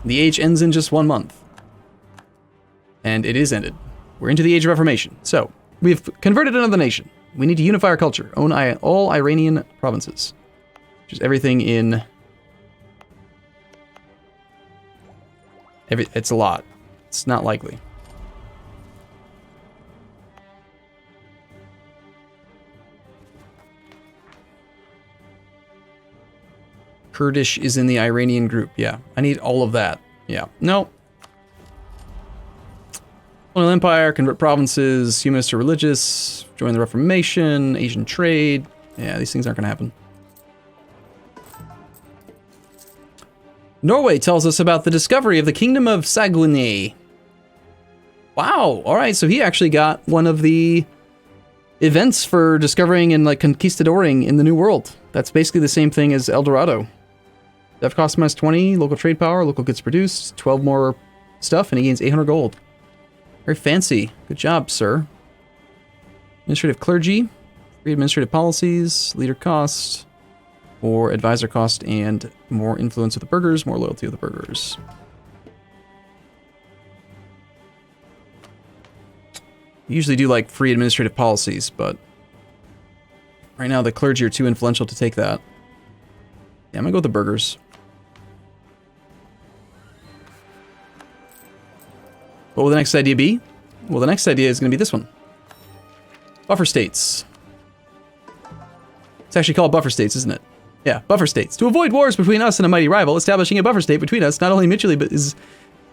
The age ends in just 1 month. And it is ended. We're into the Age of Reformation. So, we've converted another nation. We need to unify our culture. Own all Iranian provinces. Which is everything in... It's a lot. It's not likely. Kurdish is in the Iranian group. Yeah, I need all of that. Yeah, no. Colonial Empire, convert provinces, humanist or religious, join the Reformation, Asian trade. Yeah, these things aren't going to happen. Norway tells us about the discovery of the Kingdom of Saguenay. Wow, all right, so he actually got one of the events for discovering and like conquistadoring in the New World. That's basically the same thing as El Dorado. Dev cost minus 20, local trade power, local goods produced, 12 more stuff, and he gains 800 gold. Very fancy. Good job, sir. Administrative clergy, free administrative policies, leader cost, or advisor cost, and more influence with the burghers, more loyalty with the burghers. We usually do like free administrative policies, but right now the clergy are too influential to take that. Yeah, I'm gonna go with the burghers. What will the next idea be? Well, the next idea is going to be this one. Buffer states. It's actually called buffer states, isn't it? Yeah, buffer states. To avoid wars between us and a mighty rival, establishing a buffer state between us not only mutually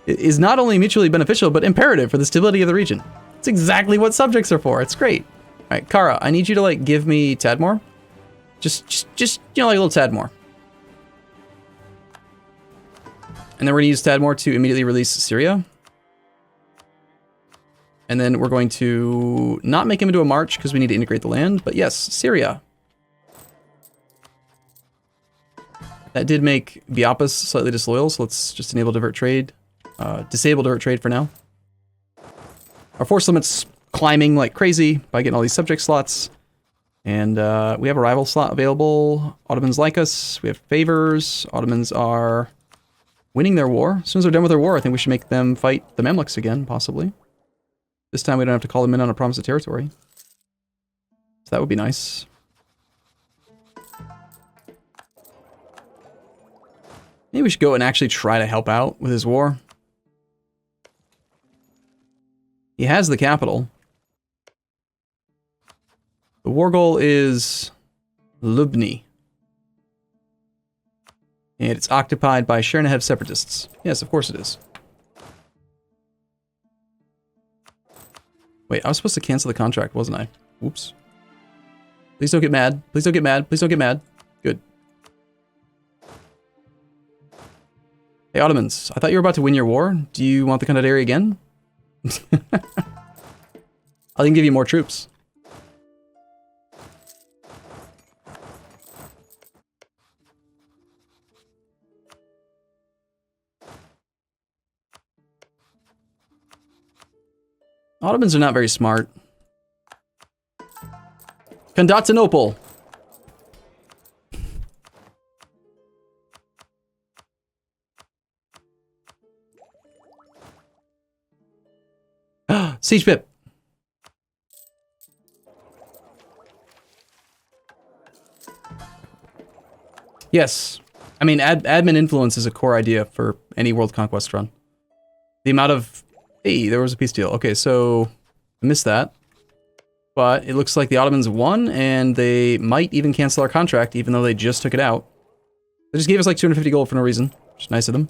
is not only mutually beneficial, but imperative for the stability of the region. It's exactly what subjects are for. It's great. All right, Kara, I need you to like give me Tadmor. Just you know, like a little Tadmor. And then we're gonna use Tadmor to immediately release Syria. And then we're going to not make him into a march because we need to integrate the land. But yes, Syria. That did make Biapis slightly disloyal, so let's just enable divert trade. Disable divert trade for now. Our force limit's climbing like crazy by getting all these subject slots. And we have a rival slot available. Ottomans like us. We have favors. Ottomans are winning their war. As soon as they're done with their war, I think we should make them fight the Mamluks again, possibly. This time we don't have to call them in on a promise of territory. So that would be nice. Maybe we should go and actually try to help out with his war. He has the capital. The war goal is Lubni. And it's occupied by Chernihiv separatists. Yes, of course it is. Wait, I was supposed to cancel the contract, wasn't I? Whoops. Please don't get mad. Please don't get mad. Please don't get mad. Good. Hey, Ottomans. I thought you were about to win your war. Do you want the condottieri again? I can give you more troops. Ottomans are not very smart. Constantinople. Siege pip. Yes. I mean, admin influence is a core idea for any world conquest run. The amount of... Hey, there was a peace deal. Okay, so I missed that. But it looks like the Ottomans won, and they might even cancel our contract, even though they just took it out. They just gave us like 250 gold for no reason, which is nice of them.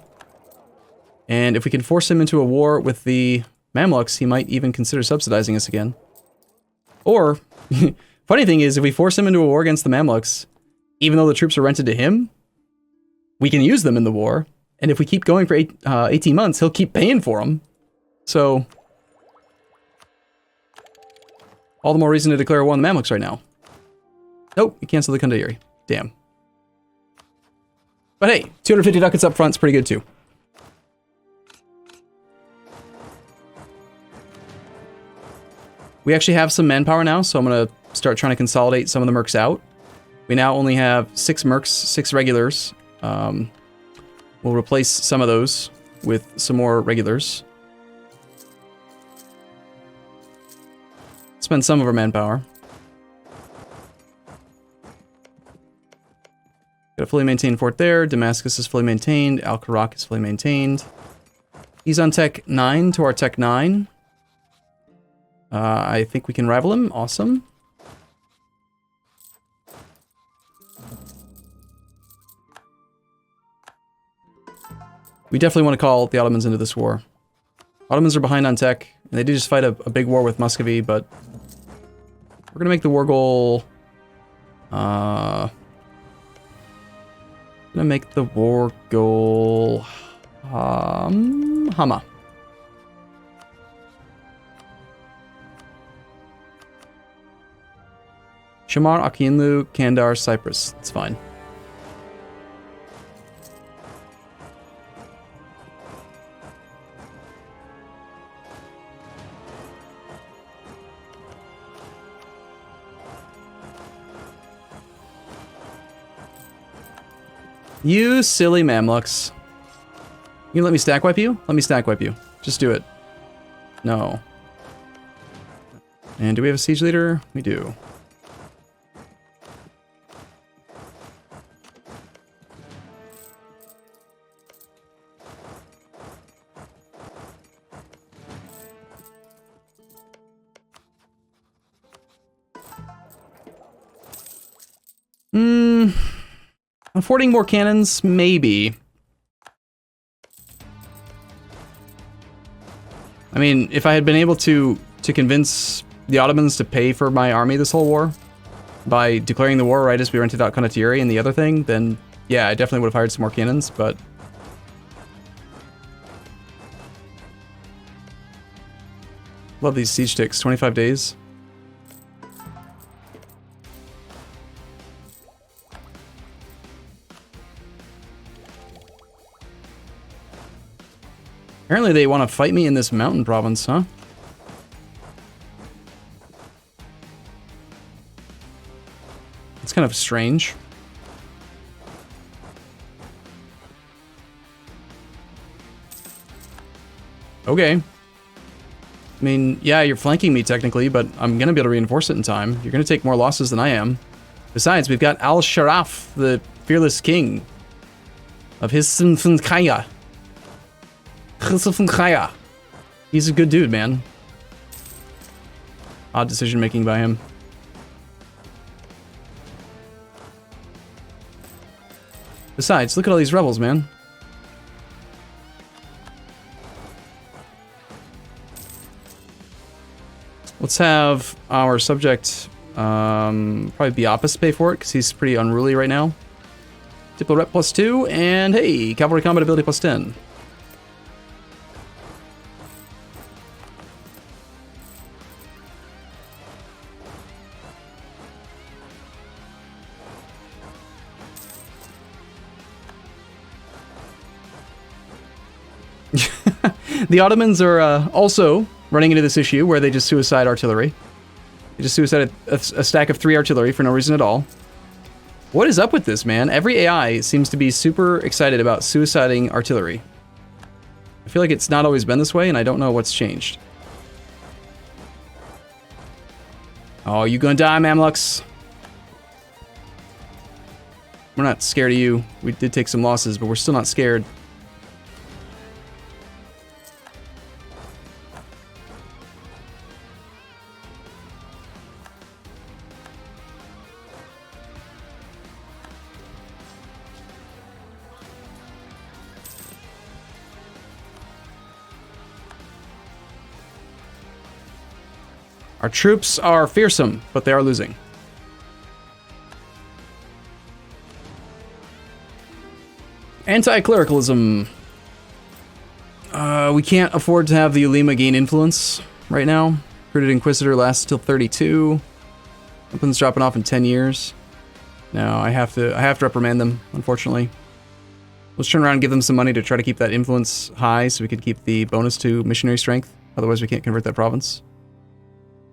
And if we can force him into a war with the Mamluks, he might even consider subsidizing us again. Or, funny thing is, if we force him into a war against the Mamluks, even though the troops are rented to him, we can use them in the war. And if we keep going for 18 months, he'll keep paying for them. So, all the more reason to declare war on the Mamluks right now. Nope, we canceled the condottieri. Damn. But hey, 250 ducats up front is pretty good too. We actually have some manpower now, so I'm going to start trying to consolidate some of the mercs out. We now only have 6 mercs, 6 regulars. We'll replace some of those with some more regulars. Spend some of our manpower. Got a fully maintained fort there. Damascus is fully maintained. Al-Karak is fully maintained. He's on tech 9 to our tech 9. I think we can rival him. Awesome. We definitely want to call the Ottomans into this war. Ottomans are behind on tech, and they did just fight a big war with Muscovy, but we're gonna make the war goal. Gonna make the war goal. Hama. Shamar, Akinlu, Kandar, Cyprus. It's fine. You silly Mamluks. You let me stack wipe you? Let me stack wipe you. Just do it. No. And do we have a siege leader? We do. Affording more cannons? Maybe. I mean, if I had been able to convince the Ottomans to pay for my army this whole war by declaring the war right as we rented out condottieri and the other thing, then yeah, I definitely would have hired some more cannons, but love these siege ticks. 25 days. Apparently they want to fight me in this mountain province, huh? It's kind of strange. Okay. I mean, yeah, you're flanking me technically, but I'm gonna be able to reinforce it in time. You're gonna take more losses than I am. Besides, we've got Al-Sharaf, the fearless king of Hisn Kayfa. He's a good dude, man. Odd decision making by him. Besides, look at all these rebels, man. Let's have our subject, probably Biapis pay for it, because he's pretty unruly right now. Diplo rep +2, and hey, cavalry combat ability +10. The Ottomans are also running into this issue where they just suicide artillery. They just suicided a stack of 3 artillery for no reason at all. What is up with this, man? Every AI seems to be super excited about suiciding artillery. I feel like it's not always been this way, and I don't know what's changed. Oh, you gonna die, Mamluks? We're not scared of you. We did take some losses, but we're still not scared. Our troops are fearsome, but they are losing. Anti-clericalism. We can't afford to have the Ulema gain influence right now. Recruited Inquisitor lasts till 32. Weapons dropping off in 10 years. No, I have to reprimand them, unfortunately. Let's turn around and give them some money to try to keep that influence high so we could keep the bonus to missionary strength. Otherwise we can't convert that province.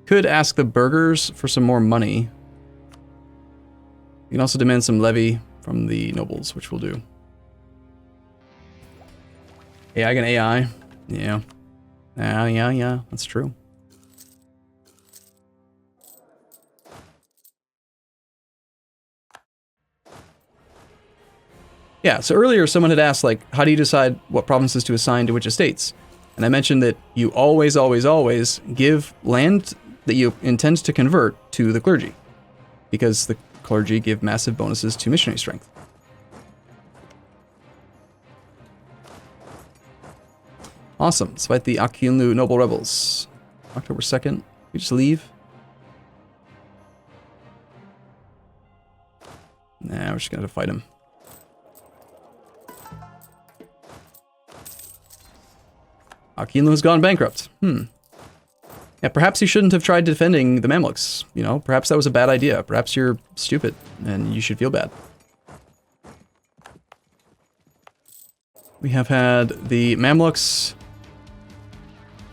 Could ask the burghers for some more money. You can also demand some levy from the nobles, which we'll do. AI against AI. Yeah. Yeah, that's true. Yeah, so earlier someone had asked, like, how do you decide what provinces to assign to which estates? And I mentioned that you always, always, always give land that you intend to convert to the clergy, because the clergy give massive bonuses to missionary strength. Awesome. Let's fight the Akyunlu noble rebels. October 2nd. We just leave. Nah, we're just gonna have to fight him. Akyunlu has gone bankrupt. Yeah, perhaps you shouldn't have tried defending the Mamluks. You know, perhaps that was a bad idea. Perhaps you're stupid, and you should feel bad. We have had the Mamluks.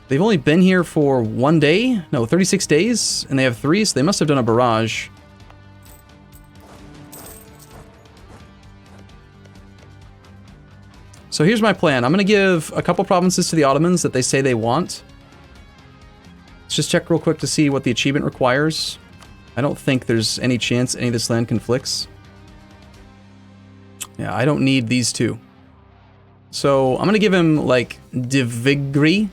They've only been here for 1 day? No, 36 days, and they have 3, so they must have done a barrage. So here's my plan. I'm going to give a couple provinces to the Ottomans that they say they want. Let's just check real quick to see what the achievement requires. I don't think there's any chance any of this land conflicts. Yeah, I don't need these two. So I'm going to give him, like, Divigri.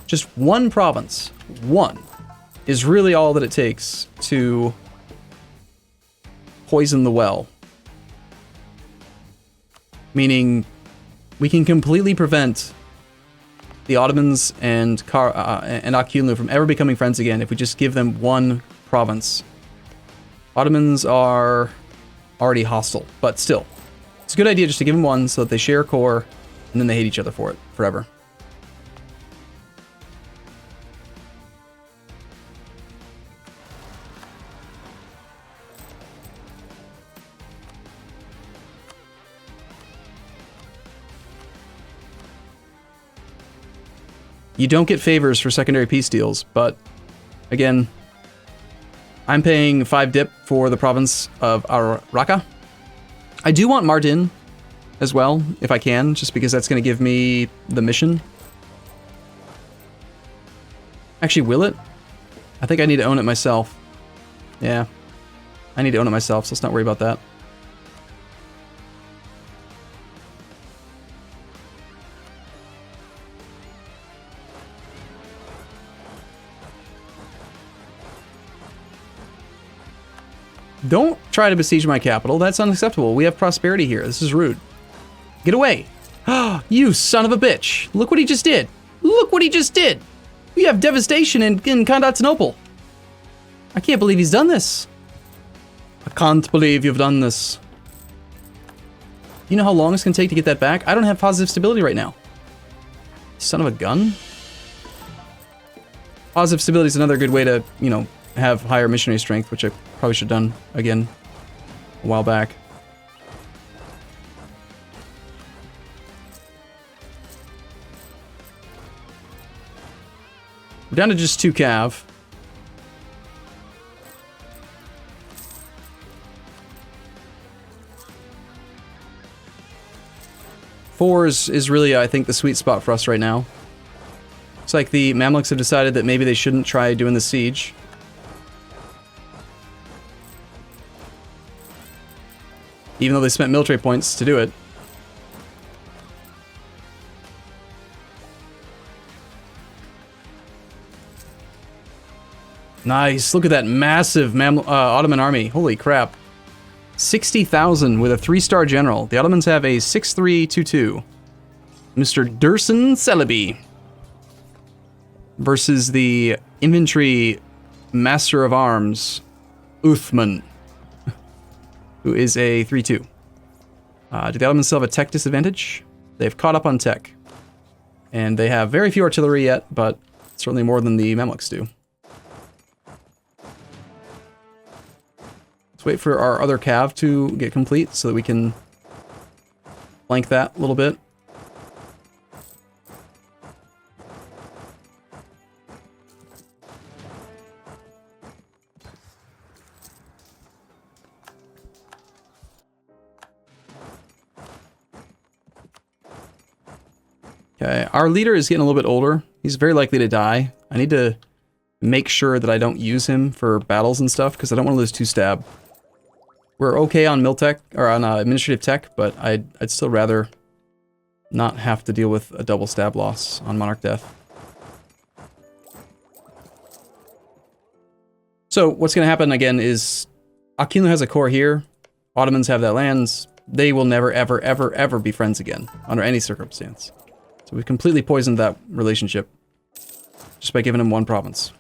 Just 1 province. 1 is really all that it takes to poison the well. Meaning, we can completely prevent the Ottomans and Akyunlu from ever becoming friends again if we just give them 1 province. Ottomans are already hostile, but still. It's a good idea just to give them 1 so that they share core, and then they hate each other for it forever. You don't get favors for secondary peace deals, but again, I'm paying 5 dip for the province of Araka. I do want Mardin as well, if I can, just because that's going to give me the mission. Actually, will it? I think I need to own it myself. Yeah, I need to own it myself, so let's not worry about that. Don't try to besiege my capital. That's unacceptable. We have prosperity here. This is rude. Get away. You son of a bitch. Look what he just did. Look what he just did. We have devastation in Constantinople. I can't believe he's done this. I can't believe you've done this. You know how long it's going to take to get that back? I don't have positive stability right now. Son of a gun. Positive stability is another good way to, you know, have higher missionary strength, which I probably should have done again a while back. We're down to just 2 cav. Four is really, I think, the sweet spot for us right now. Looks like the Mamluks have decided that maybe they shouldn't try doing the siege. Even though they spent military points to do it. Nice. Look at that massive Ottoman army. Holy crap. 60,000 with a 3-star general. The Ottomans have a 6322. Mr. Dursun Celebi. Versus the infantry master of arms, Uthman. Who is a 3-2. Do the Ottomans still have a tech disadvantage? They've caught up on tech. And they have very few artillery yet, but certainly more than the Mamluks do. Let's wait for our other cav to get complete so that we can flank that a little bit. Okay, our leader is getting a little bit older. He's very likely to die. I need to make sure that I don't use him for battles and stuff, because I don't want to lose 2 stab. We're okay on mil tech, or on administrative tech, but I'd still rather not have to deal with a double stab loss on Monarch Death. So what's going to happen again is Aquino has a core here. Ottomans have that lands. They will never, ever, ever, ever be friends again under any circumstance. So we've completely poisoned that relationship just by giving him 1 province.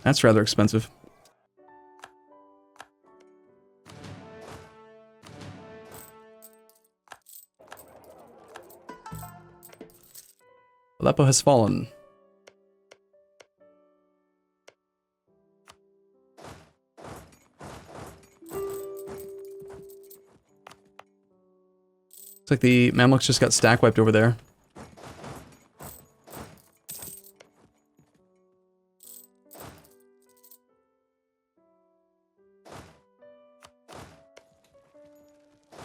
That's rather expensive. Aleppo has fallen. Looks like the Mamluks just got stack wiped over there.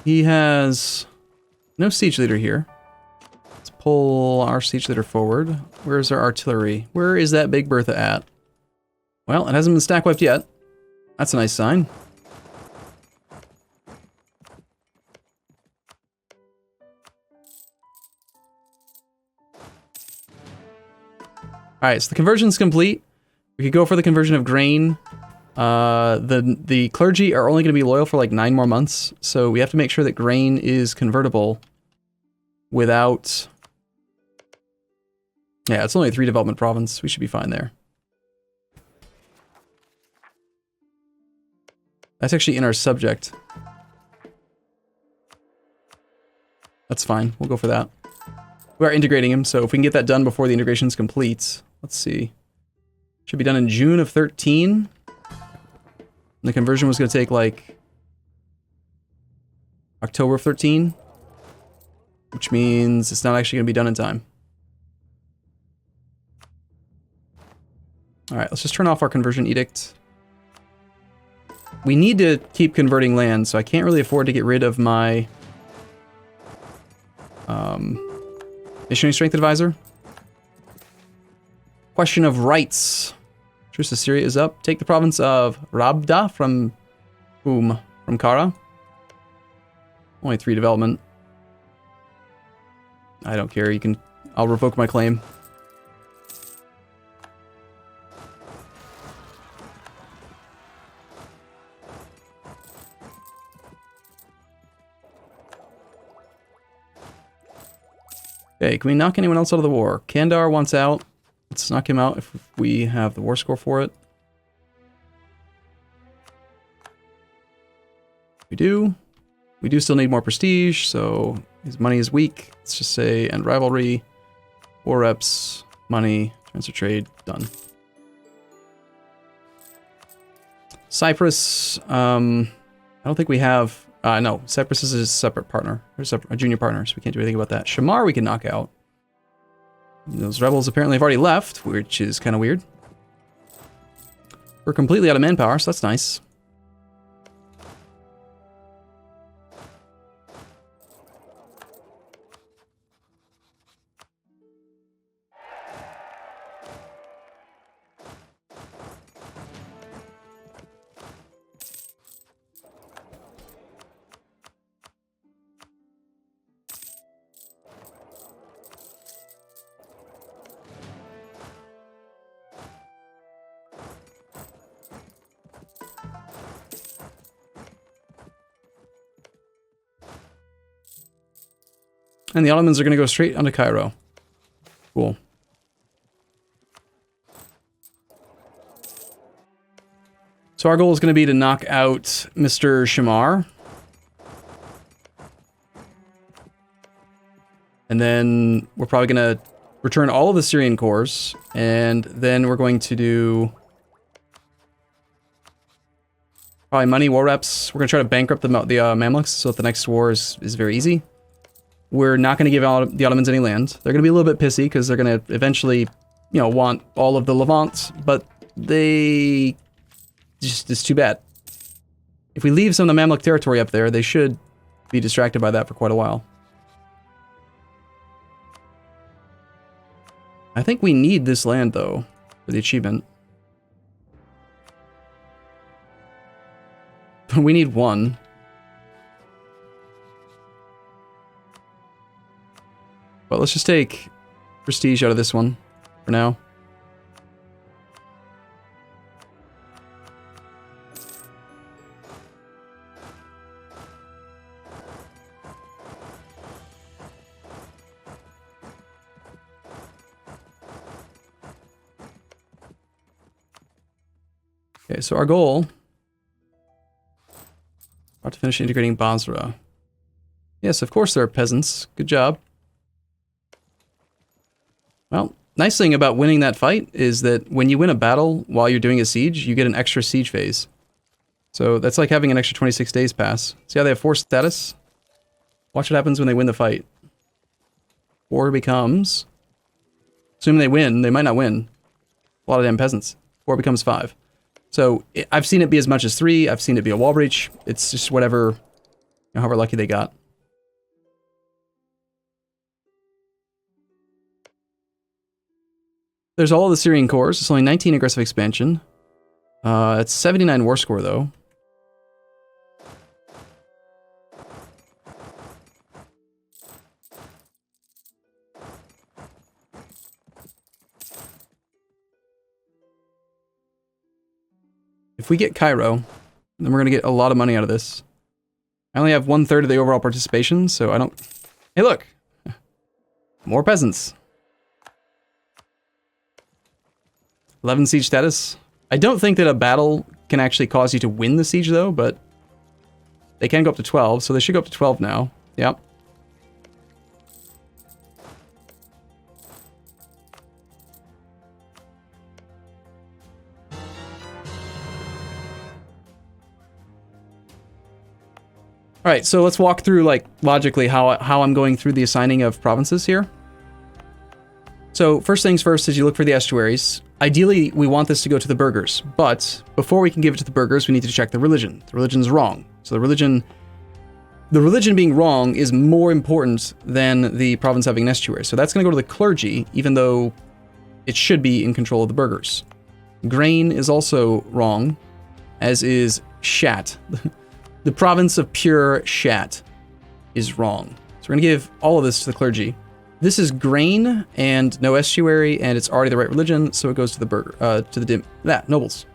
He has no siege leader here. Let's pull our siege leader forward. Where's our artillery? Where is that Big Bertha at? Well, it hasn't been stack wiped yet. That's a nice sign. Alright, so the conversion's complete. We could go for the conversion of grain. The clergy are only going to be loyal for like 9 more months, so we have to make sure that grain is convertible without... Yeah, it's only a 3 development province. We should be fine there. That's actually in our subject. That's fine. We'll go for that. We are integrating him, so if we can get that done before the integration's complete... Let's see. Should be done in June of 13. The conversion was going to take, like, October of 13. Which means it's not actually going to be done in time. Alright, let's just turn off our conversion edict. We need to keep converting land, so I can't really afford to get rid of my... missionary strength advisor. Question of rights. Truce to Syria is up. Take the province of Rabda from whom? From Kara? Only 3 development. I don't care. You can... I'll revoke my claim. Okay, can we knock anyone else out of the war? Kandar wants out. Let's knock him out if we have the war score for it. We do. We do still need more prestige, so his money is weak. Let's just say end rivalry, war reps, money, transfer trade, done. Cyprus, I don't think we have... no, Cyprus is a separate partner. Or a junior partner, so we can't do anything about that. Shamar we can knock out. Those rebels apparently have already left, which is kind of weird. We're completely out of manpower, so that's nice. And the Ottomans are going to go straight onto Cairo. Cool. So our goal is going to be to knock out Mr. Shamar. And then we're probably going to return all of the Syrian cores. And then we're going to do... probably money, war reps. We're going to try to bankrupt the Mamluks so that the next war is very easy. We're not going to give the Ottomans any land. They're going to be a little bit pissy because they're going to eventually, you know, want all of the Levant. But they... just, it's too bad. If we leave some of the Mamluk territory up there, they should be distracted by that for quite a while. I think we need this land, though, for the achievement. We need one. But let's just take prestige out of this one for now. Okay, so our goal... About to finish integrating Basra. Yes, of course there are peasants. Good job. Well, nice thing about winning that fight is that when you win a battle while you're doing a siege, you get an extra siege phase. So that's like having an extra 26 days pass. See how they have 4 status? Watch what happens when they win the fight. 4 becomes... Assuming they win, they might not win. A lot of damn peasants. 4 becomes 5. So I've seen it be as much as 3. I've seen it be a wall breach. It's just whatever, you know, however lucky they got. There's all of the Syrian cores. It's only 19 aggressive expansion. It's 79 war score though. If we get Cairo, then we're going to get a lot of money out of this. I only have 1/3 of the overall participation, so I don't... Hey, look! More peasants. 11 siege status. I don't think that a battle can actually cause you to win the siege, though, but... They can go up to 12, so they should go up to 12 now. Yep. Alright, so let's walk through, like, logically how I'm going through the assigning of provinces here. So, first things first is you look for the estuaries. Ideally, we want this to go to the burghers, but before we can give it to the burghers, we need to check the religion. The religion's wrong. So the religion being wrong is more important than the province having an estuary. So that's going to go to the clergy, even though it should be in control of the burghers. Grain is also wrong, as is Shat. The province of pure Shat is wrong. So we're going to give all of this to the clergy. This is grain and no estuary, and it's already the right religion, so it goes to the nobles.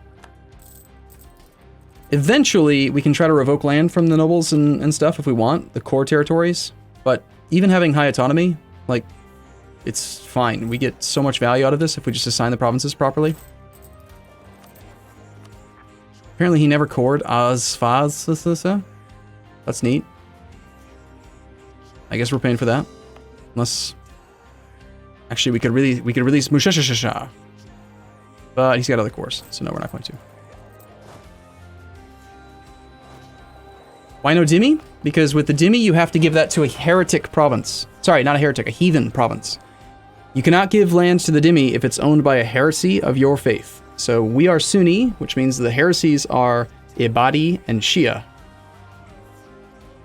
Eventually, we can try to revoke land from the nobles and stuff if we want, the core territories. But even having high autonomy, like, it's fine. We get so much value out of this if we just assign the provinces properly. Apparently he never cored Asfaz. That's neat. I guess we're paying for that. Unless... Actually, we could release Mushashasha. But he's got other cores, so no, we're not going to. Why no Dhimmi? Because with the Dhimmi, you have to give that to a heretic province. Sorry, not a heretic, a heathen province. You cannot give lands to the Dhimmi if it's owned by a heresy of your faith. So we are Sunni, which means the heresies are Ibadi and Shia.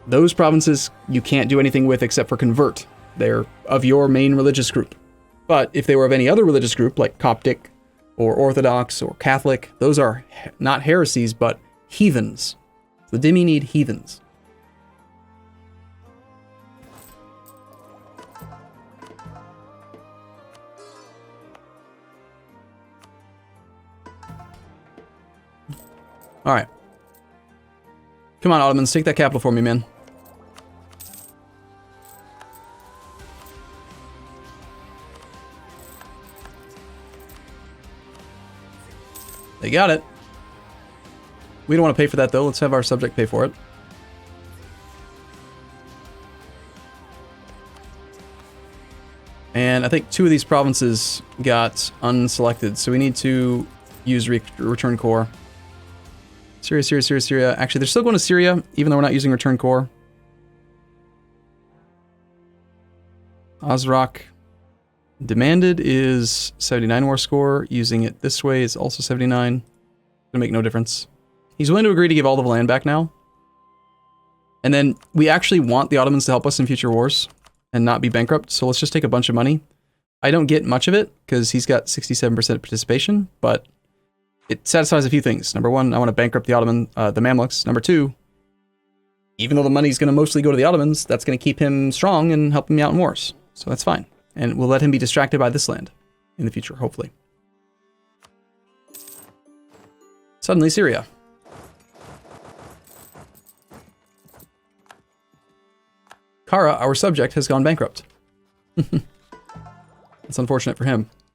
Those provinces you can't do anything with except for convert. They're of your main religious group. But if they were of any other religious group, like Coptic, or Orthodox, or Catholic, those are not heresies, but heathens. The Dhimmi need heathens. Alright. Come on, Ottomans, take that capital for me, man. They got it. We don't want to pay for that, though. Let's have our subject pay for it. And I think 2 of these provinces got unselected, so we need to use return core. Syria, Syria, Syria, Syria. Actually, they're still going to Syria, even though we're not using return core. Azrak. Demanded is 79 war score. Using it this way is also 79. Gonna make no difference. He's willing to agree to give all the land back now. And then we actually want the Ottomans to help us in future wars and not be bankrupt. So let's just take a bunch of money. I don't get much of it because he's got 67% participation, but it satisfies a few things. Number one, I want to bankrupt the the Mamluks. Number two, even though the money's going to mostly go to the Ottomans, that's going to keep him strong and help me out in wars. So that's fine. And we'll let him be distracted by this land in the future, hopefully. Suddenly, Syria. Kara, our subject, has gone bankrupt. It's unfortunate for him.